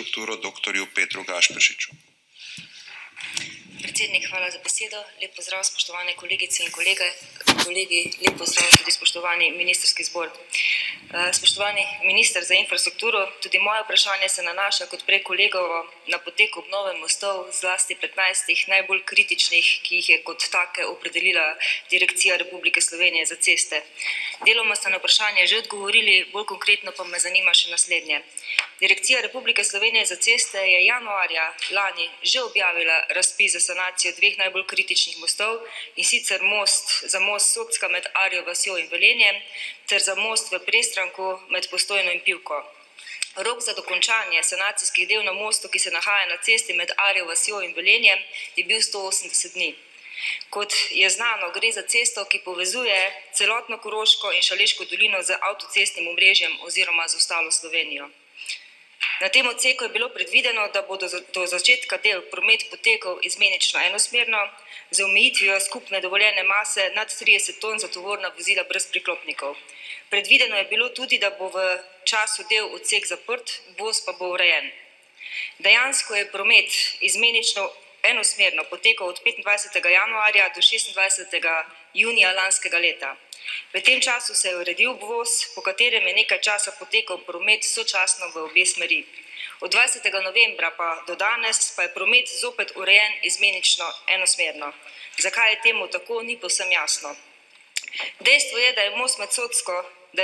infrastrukturo dr. Petru Gašperšiču. Predsednik, hvala za besedo. Lep pozdrav, spoštovane kolegice in kolegi, lep pozdrav tudi spoštovani ministrski zbor. Spoštovani minister za infrastrukturo, tudi moje vprašanje se nanaša kot prej kolegovo na potek obnove mostov, zlasti 15 najbolj kritičnih, ki jih je kot take opredelila Direkcija Republike Slovenije za ceste. Deloma ste na vprašanje že odgovorili, bolj konkretno pa me zanima še naslednje. Direkcija Republike Slovenije za ceste je januarja lani že objavila razpis za sanacijo dveh najbolj kritičnih mostov, in sicer za most Socka med Arjo vasjo in Velenjem ter za most v Prestranku med Postojno in Pivko. Rok za dokončanje sanacijskih del na mostu, ki se nahaja na cesti med Arjo vasjo in Velenjem, je bil 180 dni. Kot je znano, gre za cesto, ki povezuje celotno Koroško in Šaleško dolino z avtocestnim omrežjem oziroma z ostalo Slovenijo. Na tem odseku je bilo predvideno, da bodo do začetka del promet potekal izmenično enosmerno, z omejitvijo skupne dovoljene mase nad 30 ton za tovorna vozila brez priklopnikov. Predvideno je bilo tudi, da bo v času del odsek zaprt, voz pa bo urejen. Dejansko je promet izmenično enosmerno potekal od 25. januarja do 26. junija lanskega leta. V tem času se je uredil obvoz, po katerem je nekaj časa potekal promet sočasno v obe smeri. Od 20. novembra pa do danes pa je promet zopet urejen izmenično enosmerno. Zakaj je temu tako, ni povsem jasno. Dejstvo je, da je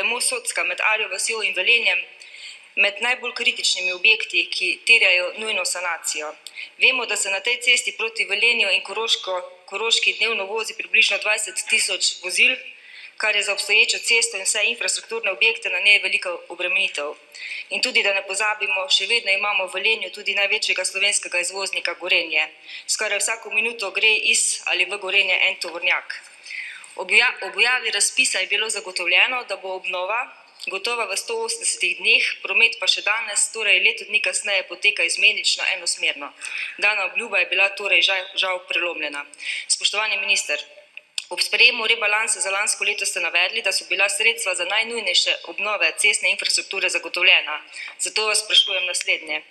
most Socka med Arjo vasjo in Velenjem med najbolj kritičnimi objekti, ki terjajo nujno sanacijo. Vemo, da se na tej cesti proti Velenju in Koroški dnevno vozi približno 20 tisoč vozil, kar je za obstoječo cesto in vse infrastrukturne objekte na njej velika obremenitev. In tudi, da ne pozabimo, še vedno imamo v Velenju tudi največjega slovenskega izvoznika Gorenje. Skoraj vsako minuto gre iz ali v Gorenje en tovornjak. Ob objavi razpisa je bilo zagotovljeno, da bo obnova gotova v 180 dneh, promet pa še danes, torej leto dni kasneje, poteka izmenično enosmerno. Dana obljuba je bila torej žal prelomljena. Spoštovani minister, ob sprejemu rebalansa za lansko leto ste navedli, da so bila sredstva za najnujnejše obnove cestne infrastrukture zagotovljena. Zato vas sprašujem naslednje.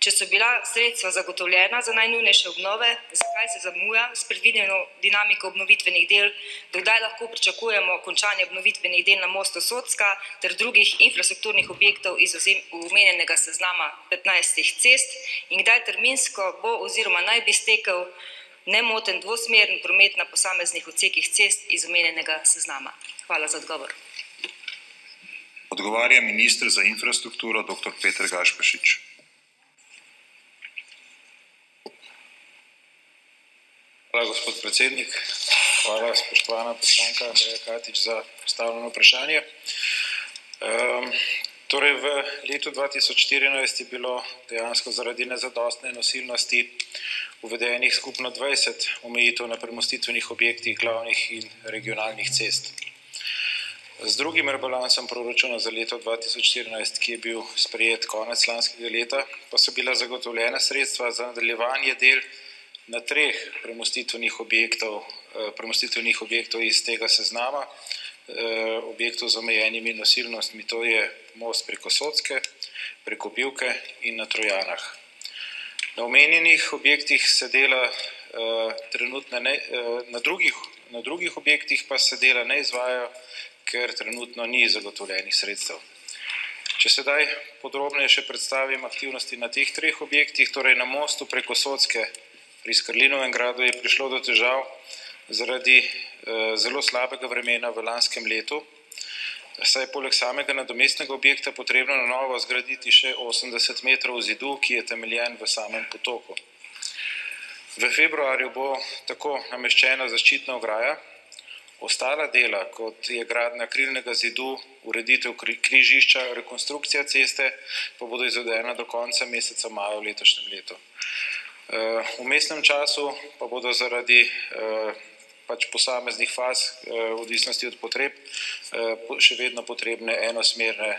Če so bila sredstva zagotovljena za najnujnejše obnove, zakaj se zamuja s predvideno dinamiko obnovitvenih del, dokdaj lahko pričakujemo končanje obnovitvenih del na mostu Socka ter drugih infrastrukturnih objektov iz omenjenega seznama 15 cest in kdaj terminsko bo oziroma naj bi stekel nemoten dvosmeren promet na posameznih odsekih cest iz omenjenega seznama. Hvala za odgovor. Odgovarja minister za infrastrukturo dr. Peter Gašperšič. Hvala, gospod predsednik. Hvala, spoštovana poslanka Andreja Katič, za postavljeno vprašanje. Torej, v letu 2014 je bilo dejansko zaradi nezadostne nosilnosti uvedenih skupno 20 omejitev na premostitvenih objektih glavnih in regionalnih cest. Z drugim rebalansom proračuna za leto 2014, ki je bil sprejet konec lanskega leta, pa so bila zagotovljena sredstva za nadaljevanje del na 3 premostitvenih objektov iz tega seznama, objektov z omejenimi nosilnostmi, to je most preko Socke, preko Pivke in na Trojanah. Na omenjenih objektih se dela trenutno na drugih objektih pa se dela ne izvajajo, ker trenutno ni zagotovljenih sredstev. Če sedaj podrobneje še predstavim aktivnosti na teh 3 objektih, torej na mostu preko Socke pri Skrlinovem gradu je prišlo do težav zaradi zelo slabega vremena v lanskem letu, saj je poleg samega nadomestnega objekta potrebno na novo zgraditi še 80 metrov zidu, ki je temeljen v samem potoku. V februarju bo tako nameščena zaščitna ograja, ostala dela, kot je gradnja krilnega zidu, ureditev križišča, rekonstrukcija ceste, pa bodo izvedena do konca meseca maja v letošnjem letu. V vmesnem času pa bodo zaradi posameznih faz, odvisnosti od potreb, še vedno potrebne enosmerne